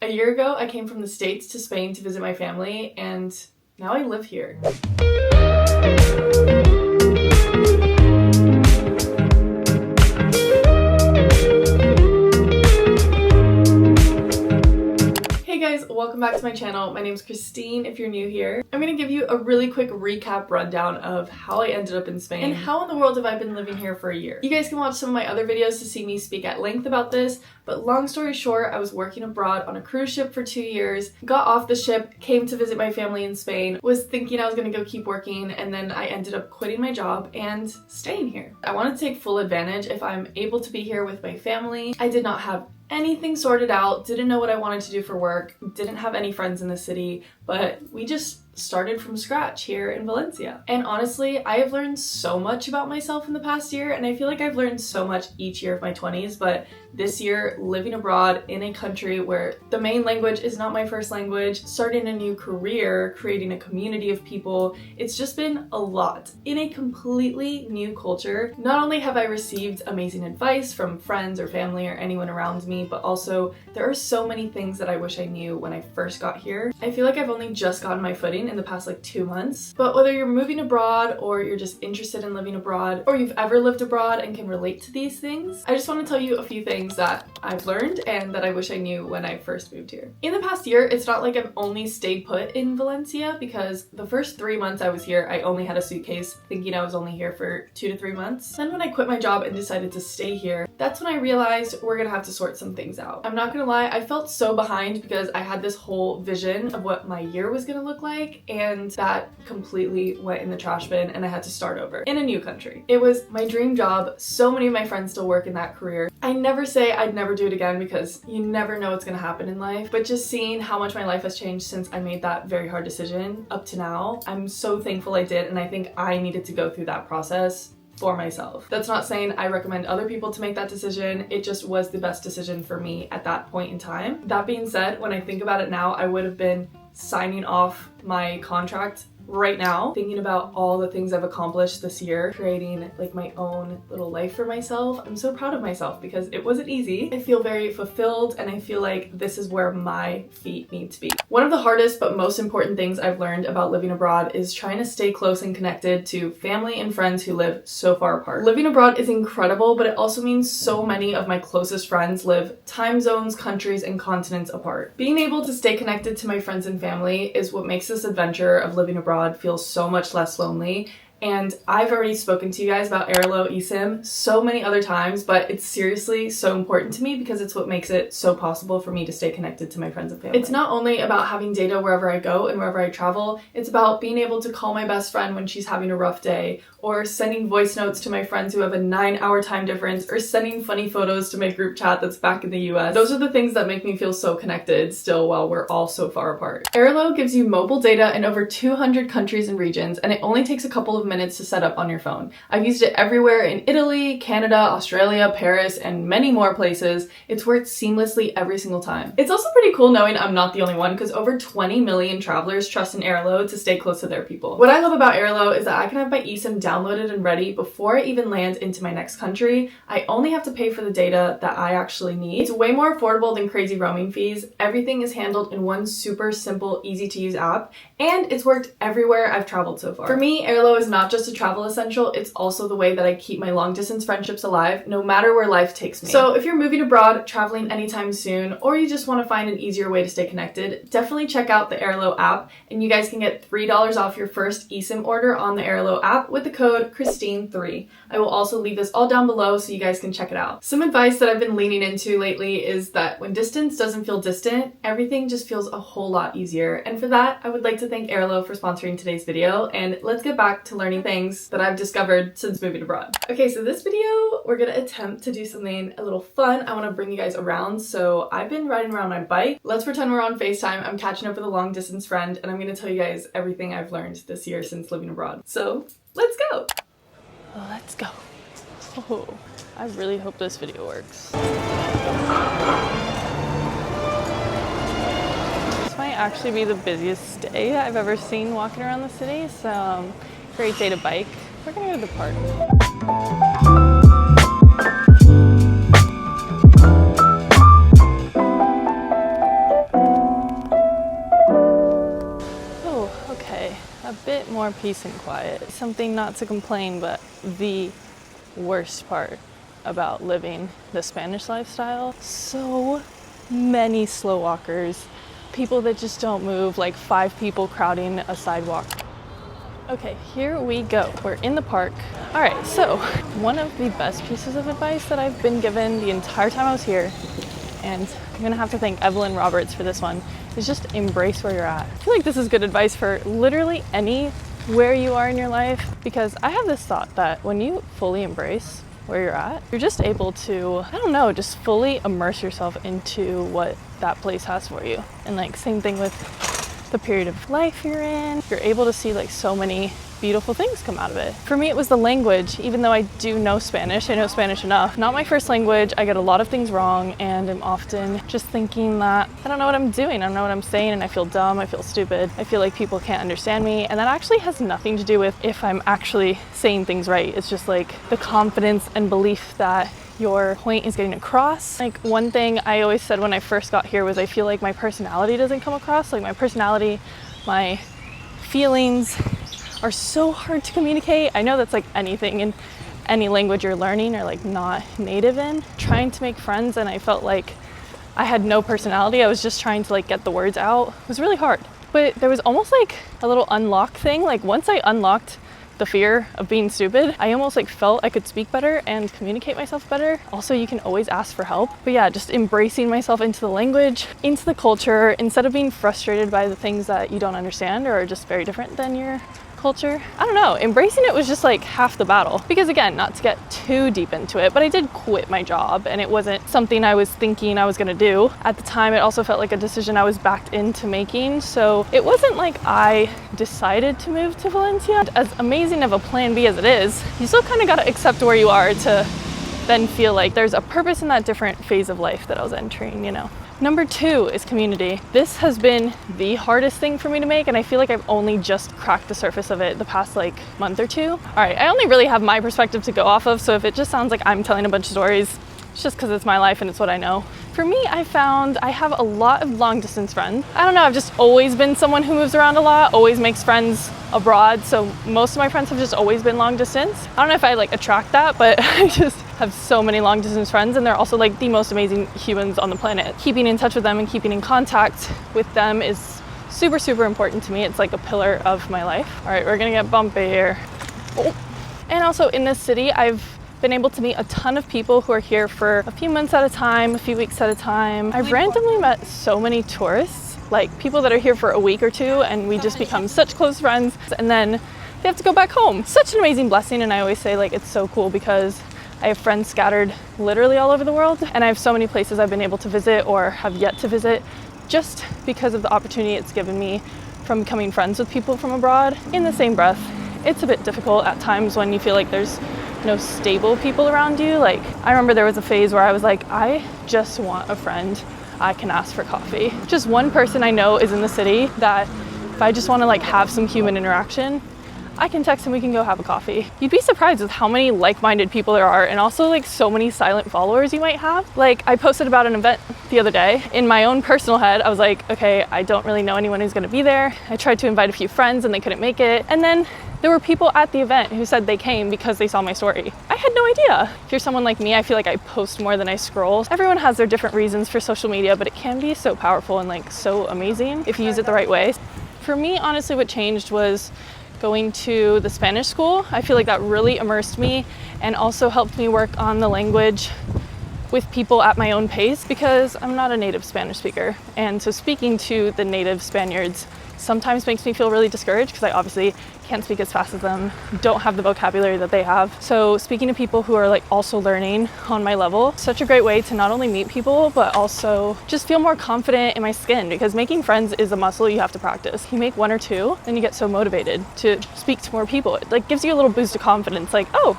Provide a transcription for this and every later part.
A year ago, I came from the States to Spain to visit my family, and now I live here. Hey guys, welcome back to my channel. My name is Christine if you're new here. I'm gonna give you a really quick recap rundown of how I ended up in Spain and how in the world have I been living here for a year. You guys can watch some of my other videos to see me speak at length about this, but long story short, I was working abroad on a cruise ship for 2 years, got off the ship, came to visit my family in Spain, was thinking I was gonna go keep working, and then I ended up quitting my job and staying here. I want to take full advantage if I'm able to be here with my family. I did not have anything sorted out, didn't know what I wanted to do for work, didn't have any friends in the city, but we just started from scratch here in Valencia. And honestly, I have learned so much about myself in the past year, and I feel like I've learned so much each year of my 20s, but this year, living abroad in a country where the main language is not my first language, starting a new career, creating a community of people, it's just been a lot. In a completely new culture, not only have I received amazing advice from friends or family or anyone around me, but also there are so many things that I wish I knew when I first got here. I feel like I've only just gotten my footing in the past 2 months. But whether you're moving abroad or you're just interested in living abroad or you've ever lived abroad and can relate to these things, I just want to tell you a few things that I've learned and that I wish I knew when I first moved here. In the past year, it's not like I've only stayed put in Valencia, because the first 3 months I was here, I only had a suitcase thinking I was only here for 2 to 3 months. Then when I quit my job and decided to stay here, that's when I realized we're gonna have to sort some things out. I'm not gonna lie, I felt so behind because I had this whole vision of what my year was gonna look like, and that completely went in the trash bin and I had to start over in a new country. It was my dream job. So many of my friends still work in that career. I never say I'd never do it again because you never know what's gonna happen in life, but just seeing how much my life has changed since I made that very hard decision up to now, I'm so thankful I did, and I think I needed to go through that process for myself. That's not saying I recommend other people to make that decision, it just was the best decision for me at that point in time. That being said, when I think about it now, I would have been signing off my contract right now, thinking about all the things I've accomplished this year, creating my own little life for myself. I'm so proud of myself because it wasn't easy. I feel very fulfilled, and I feel like this is where my feet need to be. One of the hardest but most important things I've learned about living abroad is trying to stay close and connected to family and friends who live so far apart. Living abroad is incredible, but it also means so many of my closest friends live time zones, countries, and continents apart. Being able to stay connected to my friends and family is what makes this adventure of living abroad feel so much less lonely. And I've already spoken to you guys about Airalo eSIM so many other times, but it's seriously so important to me because it's what makes it so possible for me to stay connected to my friends and family. It's not only about having data wherever I go and wherever I travel, it's about being able to call my best friend when she's having a rough day, or sending voice notes to my friends who have a 9-hour time difference, or sending funny photos to my group chat that's back in the US. Those are the things that make me feel so connected still while we're all so far apart. Airalo gives you mobile data in over 200 countries and regions, and it only takes a couple of minutes to set up on your phone. I've used it everywhere in Italy, Canada, Australia, Paris, and many more places. It's worked seamlessly every single time. It's also pretty cool knowing I'm not the only one, because over 20 million travelers trust in Airalo to stay close to their people. What I love about Airalo is that I can have my eSIM downloaded and ready before I even land into my next country. I only have to pay for the data that I actually need. It's way more affordable than crazy roaming fees. Everything is handled in one super simple, easy to use app, and it's worked everywhere I've traveled so far. For me, Airalo is not just a travel essential, it's also the way that I keep my long distance friendships alive no matter where life takes me. So if you're moving abroad, traveling anytime soon, or you just want to find an easier way to stay connected, definitely check out the Airalo app, and you guys can get $3 off your first eSIM order on the Airalo app with the code Christine3. I will also leave this all down below so you guys can check it out. Some advice that I've been leaning into lately is that when distance doesn't feel distant, everything just feels a whole lot easier. And for that, I would like to thank Airalo for sponsoring today's video, and let's get back to learning things that I've discovered since moving abroad. Okay, so this video, we're gonna attempt to do something a little fun. I wanna bring you guys around. So I've been riding around my bike. Let's pretend we're on FaceTime. I'm catching up with a long distance friend, and I'm gonna tell you guys everything I've learned this year since living abroad. So let's go. Let's go. Oh, I really hope this video works. This might actually be the busiest day I've ever seen walking around the city, so great day to bike. We're gonna go to the park. A bit more peace and quiet. Something not to complain, but the worst part about living the Spanish lifestyle. So many slow walkers, people that just don't move, like 5 people crowding a sidewalk. Okay, here we go. We're in the park. All right, so one of the best pieces of advice that I've been given the entire time I was here, and I'm gonna have to thank Evelyn Roberts for this one, is just embrace where you're at. I feel like this is good advice for literally anywhere you are in your life, because I have this thought that when you fully embrace where you're at, you're just able to, I don't know, just fully immerse yourself into what that place has for you. And like same thing with the period of life you're in, you're able to see like so many beautiful things come out of it. For me, it was the language. Even though I do know Spanish, I know Spanish enough. Not my first language, I get a lot of things wrong, and I'm often just thinking that I don't know what I'm doing, I don't know what I'm saying, and I feel dumb, I feel stupid, I feel like people can't understand me, and that actually has nothing to do with if I'm actually saying things right. It's just like the confidence and belief that your point is getting across. Like one thing I always said when I first got here was I feel like my personality doesn't come across. Like my personality, my feelings are so hard to communicate. I know that's like anything in any language you're learning or like not native in. Trying to make friends, and I felt like I had no personality. I was just trying to like get the words out. It was really hard. But there was almost like a little unlock thing. Like once I unlocked the fear of being stupid, I almost like felt I could speak better and communicate myself better. Also, you can always ask for help. But yeah, just embracing myself into the language, into the culture, instead of being frustrated by the things that you don't understand or are just very different than your culture. I don't know, embracing it was just like half the battle. Because again, not to get too deep into it, but I did quit my job and it wasn't something I was thinking I was gonna do. At the time, it also felt like a decision I was backed into making. So it wasn't like I decided to move to Valencia. As amazing of a plan B as it is, you still kind of gotta accept where you are to then feel like there's a purpose in that different phase of life that I was entering, you know. Number 2 is community. This has been the hardest thing for me to make, and I feel like I've only just cracked the surface of it the past like month or two. All right, I only really have my perspective to go off of, so if it just sounds like I'm telling a bunch of stories, it's just because it's my life and it's what I know. For me, I found I have a lot of long distance friends. I don't know, I've just always been someone who moves around a lot, always makes friends abroad, so most of my friends have just always been long distance. I don't know if I like attract that, but I just have so many long distance friends, and they're also like the most amazing humans on the planet. Keeping in touch with them and keeping in contact with them is super, super important to me. It's like a pillar of my life. All right, we're gonna get bumpy here. Oh. And also in this city, I've been able to meet a ton of people who are here for a few months at a time, a few weeks at a time. I've randomly met so many tourists, like people that are here for a week or two, and we just become such close friends, and then they have to go back home. Such an amazing blessing, and I always say like it's so cool because I have friends scattered literally all over the world, and I have so many places I've been able to visit or have yet to visit just because of the opportunity it's given me from becoming friends with people from abroad. In the same breath, it's a bit difficult at times when you feel like there's no stable people around you. Like I remember there was a phase where I was like, I just want a friend I can ask for coffee. Just one person I know is in the city that if I just want to like have some human interaction, I can text him, we can go have a coffee. You'd be surprised with how many like-minded people there are, and also like so many silent followers you might have. Like I posted about an event the other day. In my own personal head, I was like, okay, I don't really know anyone who's gonna be there. I tried to invite a few friends and they couldn't make it. And then there were people at the event who said they came because they saw my story. I had no idea. If you're someone like me, I feel like I post more than I scroll. Everyone has their different reasons for social media, but it can be so powerful and like so amazing if you use it the right way. For me, honestly, what changed was going to the Spanish school. I feel like that really immersed me and also helped me work on the language with people at my own pace, because I'm not a native Spanish speaker. And so speaking to the native Spaniards sometimes makes me feel really discouraged because I obviously can't speak as fast as them, don't have the vocabulary that they have. So speaking to people who are like also learning on my level, such a great way to not only meet people, but also just feel more confident in my skin, because making friends is a muscle you have to practice. You make one or two, then you get so motivated to speak to more people. It like gives you a little boost of confidence, like, oh,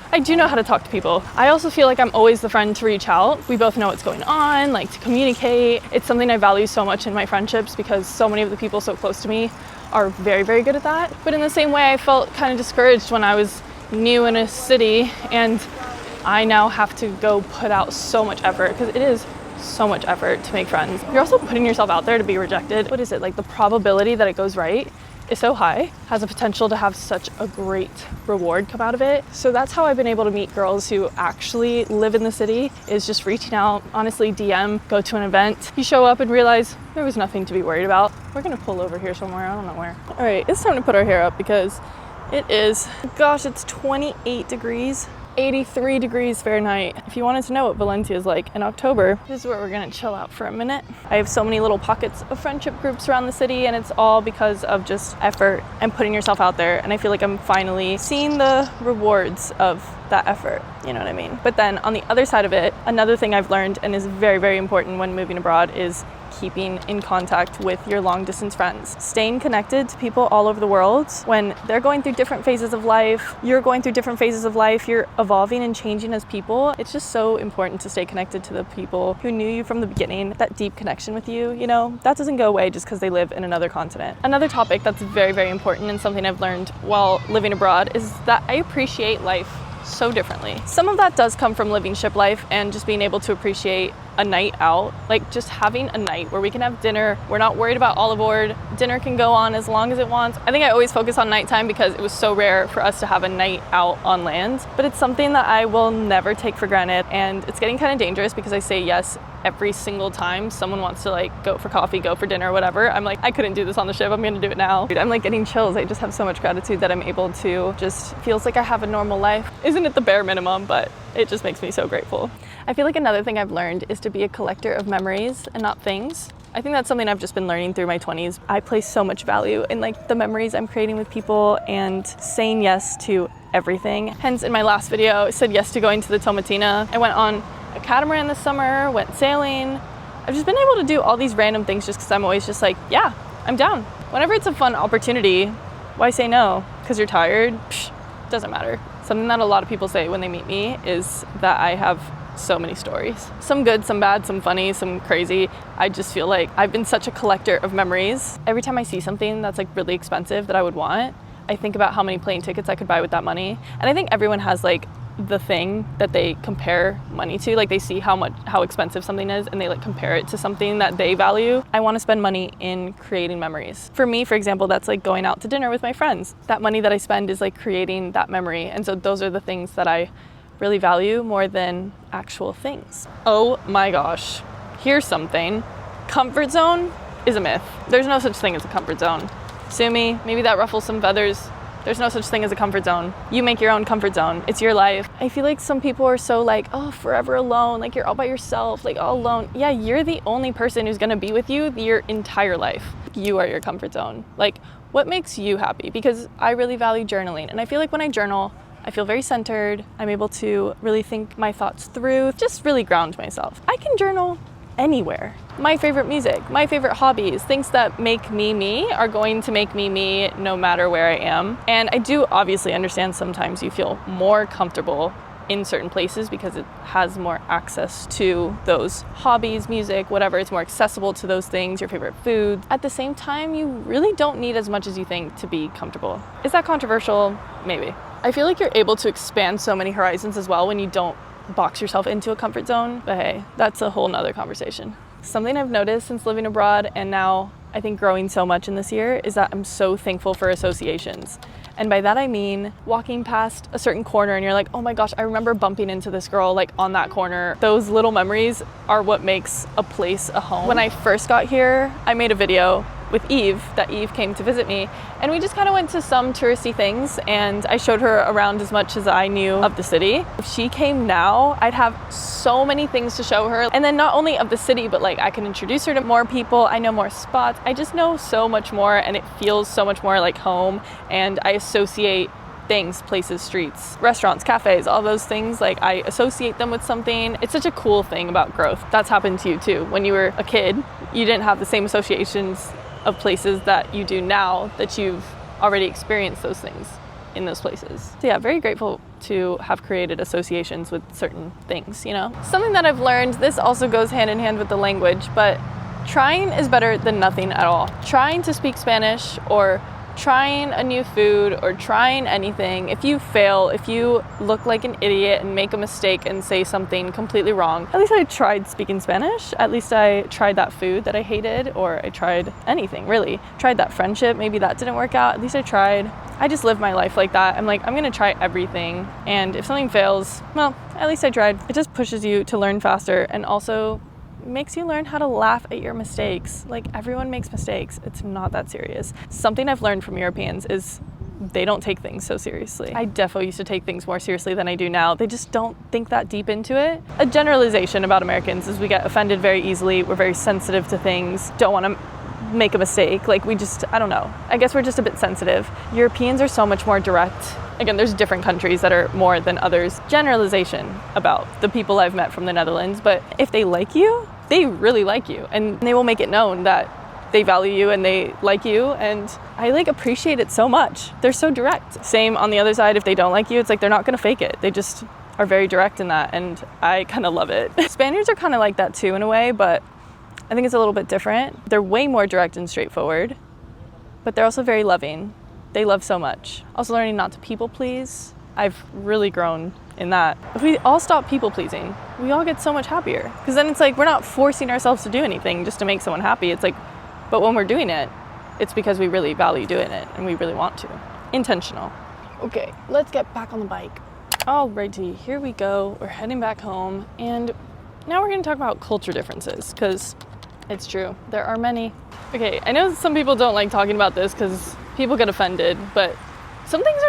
I do know how to talk to people. I also feel like I'm always the friend to reach out. We both know what's going on, like to communicate. It's something I value so much in my friendships because so many of the people so close to me are very, very good at that. But in the same way, I felt kind of discouraged when I was new in a city and I now have to go put out so much effort, because it is so much effort to make friends. You're also putting yourself out there to be rejected. What is it, like the probability that it goes right is so high, has a potential to have such a great reward come out of it. So that's how I've been able to meet girls who actually live in the city, is just reaching out, honestly DM, go to an event. You show up and realize there was nothing to be worried about. We're gonna pull over here somewhere, I don't know where. All right, it's time to put our hair up because it is, gosh, it's 28 degrees. 83 degrees Fahrenheit. If you wanted to know what Valencia is like in October, this is where we're gonna chill out for a minute. I have so many little pockets of friendship groups around the city, and it's all because of just effort and putting yourself out there. And I feel like I'm finally seeing the rewards of that effort, you know what I mean? But then on the other side of it, another thing I've learned and is very, very important when moving abroad is keeping in contact with your long distance friends. Staying connected to people all over the world when they're going through different phases of life, you're going through different phases of life, you're evolving and changing as people. It's just so important to stay connected to the people who knew you from the beginning, that deep connection with you, you know, that doesn't go away just because they live in another continent. Another topic that's very, very important and something I've learned while living abroad is that I appreciate life so differently. Some of that does come from living ship life and just being able to appreciate a night out, like just having a night where we can have dinner. We're not worried about all aboard. Dinner can go on as long as it wants. I think I always focus on nighttime because it was so rare for us to have a night out on land, but it's something that I will never take for granted. And it's getting kind of dangerous because I say yes every single time someone wants to like go for coffee, go for dinner, whatever. I'm like, I couldn't do this on the ship, I'm gonna do it now. Dude, I'm like getting chills. I just have so much gratitude that I'm able to just, feels like I have a normal life. Isn't it the bare minimum, but it just makes me so grateful. I feel like another thing I've learned is to be a collector of memories and not things. I think that's something I've just been learning through my 20s. I place so much value in like the memories I'm creating with people and saying yes to everything. Hence in my last video, I said yes to going to the Tomatina. I went on a catamaran this summer, went sailing. I've just been able to do all these random things just because I'm always just like, yeah, I'm down. Whenever it's a fun opportunity, why say no? Because you're tired? Psh, doesn't matter. Something that a lot of people say when they meet me is that I have so many stories. Some good, some bad, some funny, some crazy. I just feel like I've been such a collector of memories. Every time I see something that's like really expensive that I would want, I think about how many plane tickets I could buy with that money. And I think everyone has like the thing that they compare money to, like they see how expensive something is and they like compare it to something that they value. I want to spend money in creating memories. For me, for example, that's like going out to dinner with my friends. That money that I spend is like creating that memory. And so those are the things that I really value more than actual things. Oh my gosh, here's something. Comfort zone is a myth. There's no such thing as a comfort zone. Sue me, maybe that ruffles some feathers. There's no such thing as a comfort zone. You make your own comfort zone. It's your life. I feel like some people are so like, oh, forever alone, like you're all by yourself, like all alone. Yeah, you're the only person who's gonna be with you your entire life. You are your comfort zone. Like, what makes you happy? Because I really value journaling. And I feel like when I journal, I feel very centered. I'm able to really think my thoughts through, just really ground myself. I can journal anywhere. My favorite music, my favorite hobbies, things that make me me are going to make me me no matter where I am. And I do obviously understand sometimes you feel more comfortable in certain places because it has more access to those hobbies, music, whatever. It's more accessible to those things, your favorite foods. At the same time, you really don't need as much as you think to be comfortable. Is that controversial? Maybe. I feel like you're able to expand so many horizons as well when you don't box yourself into a comfort zone. But hey, that's a whole nother conversation. Something I've noticed since living abroad and now I think growing so much in this year is that I'm so thankful for associations. And by that I mean walking past a certain corner and you're like, oh my gosh, I remember bumping into this girl like on that corner. Those little memories are what makes a place a home. When I first got here, I made a video with Eve, that Eve came to visit me, and we just kind of went to some touristy things and I showed her around as much as I knew of the city. If she came now, I'd have so many things to show her. And then not only of the city, but like I can introduce her to more people. I know more spots. I just know so much more and it feels so much more like home. And I associate things, places, streets, restaurants, cafes, all those things, like I associate them with something. It's such a cool thing about growth. That's happened to you too. When you were a kid, you didn't have the same associations of places that you do now that you've already experienced those things in those places. So yeah, very grateful to have created associations with certain things, you know? Something that I've learned, this also goes hand in hand with the language, but trying is better than nothing at all. Trying to speak Spanish or trying a new food or trying anything, if you fail, if you look like an idiot and make a mistake and say something completely wrong, at least I tried speaking Spanish. At least I tried that food that I hated, or I tried anything, really. Tried that friendship, maybe that didn't work out. At least I tried. I just live my life like that. I'm like, I'm gonna try everything. And if something fails, well, at least I tried. It just pushes you to learn faster, and also makes you learn how to laugh at your mistakes. Like, everyone makes mistakes. It's not that serious. Something I've learned from Europeans is they don't take things so seriously. I definitely used to take things more seriously than I do now. They just don't think that deep into it. A generalization about Americans is we get offended very easily. We're very sensitive to things. Don't want to make a mistake. Like, we just, I don't know. I guess we're just a bit sensitive. Europeans are so much more direct. Again, there's different countries that are more than others. Generalization about the people I've met from the Netherlands, but if they like you, they really like you, and they will make it known that they value you and they like you, and I like appreciate it so much. They're so direct. Same on the other side, if they don't like you, it's like they're not gonna fake it. They just are very direct in that, and I kind of love it. Spaniards are kind of like that too in a way, but I think it's a little bit different. They're way more direct and straightforward, but they're also very loving. They love so much. Also learning not to people please. I've really grown in that. If we all stop people pleasing, we all get so much happier. Because then it's like, we're not forcing ourselves to do anything just to make someone happy. It's like, but when we're doing it, it's because we really value doing it and we really want to. Intentional. Okay, let's get back on the bike. Alrighty, here we go. We're heading back home, and now we're gonna talk about culture differences, because it's true, there are many. Okay, I know some people don't like talking about this because people get offended, but some things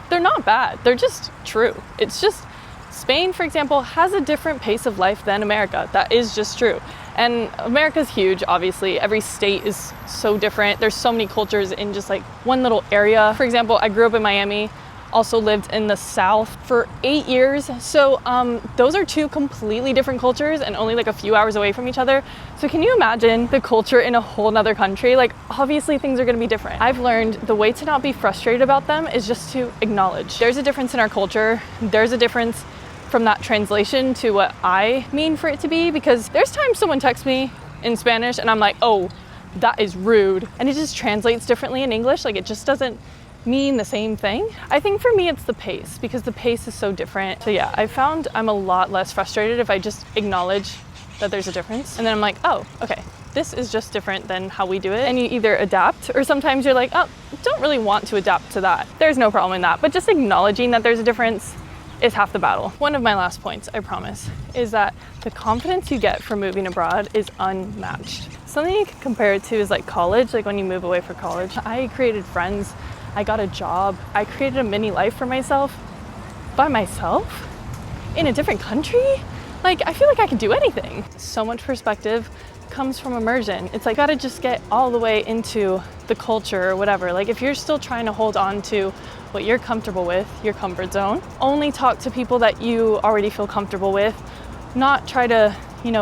they're not bad. They're just true. It's just, Spain, for example, has a different pace of life than America. That is just true. And America's huge, obviously. Every state is so different. There's so many cultures in just like one little area. For example, I grew up in Miami, also lived in the South for 8 years. So those are two completely different cultures and only like a few hours away from each other. So can you imagine the culture in a whole nother country? Like, obviously things are gonna be different. I've learned the way to not be frustrated about them is just to acknowledge. There's a difference in our culture. There's a difference from that translation to what I mean for it to be, because there's times someone texts me in Spanish and I'm like, oh, that is rude. And it just translates differently in English. Like, it just doesn't mean the same thing. I think for me it's the pace, because the pace is so different. So yeah, I found I'm a lot less frustrated if I just acknowledge that there's a difference, and then I'm like, oh, okay, this is just different than how we do it. And you either adapt, or sometimes you're like, oh, don't really want to adapt to that. There's no problem in that, but just acknowledging that there's a difference is half the battle. One of my last points, I promise, is that the confidence you get from moving abroad is unmatched. Something you can compare it to is like college, like when you move away for college. I created friends, I got a job, I created a mini life for myself by myself in a different country. Like, I feel like I could do anything. So much perspective comes from immersion. It's like, gotta just get all the way into the culture or whatever. Like, if you're still trying to hold on to what you're comfortable with, your comfort zone, only talk to people that you already feel comfortable with, not try to,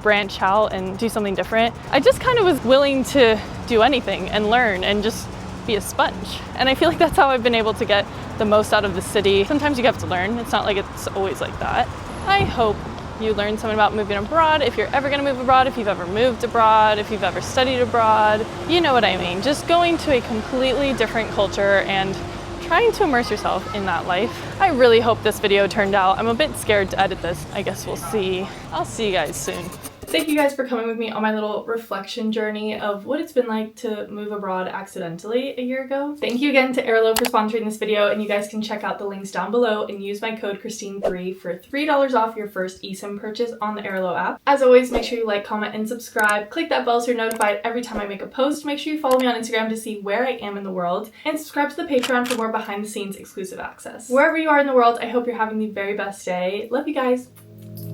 branch out and do something different. I just kind of was willing to do anything and learn and just be a sponge. And I feel like that's how I've been able to get the most out of the city. Sometimes you have to learn. It's not like it's always like that. I hope you learned something about moving abroad. If you're ever gonna move abroad, if you've ever moved abroad, if you've ever studied abroad, you know what I mean. Just going to a completely different culture and trying to immerse yourself in that life. I really hope this video turned out. I'm a bit scared to edit this. I guess we'll see. I'll see you guys soon. Thank you guys for coming with me on my little reflection journey of what it's been like to move abroad accidentally a year ago. Thank you again to Airalo for sponsoring this video, and you guys can check out the links down below and use my code Christine3 for $3 off your first eSIM purchase on the Airalo app. As always, make sure you like, comment, and subscribe. Click that bell so you're notified every time I make a post. Make sure you follow me on Instagram to see where I am in the world, and subscribe to the Patreon for more behind the scenes exclusive access. Wherever you are in the world, I hope you're having the very best day. Love you guys.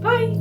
Bye!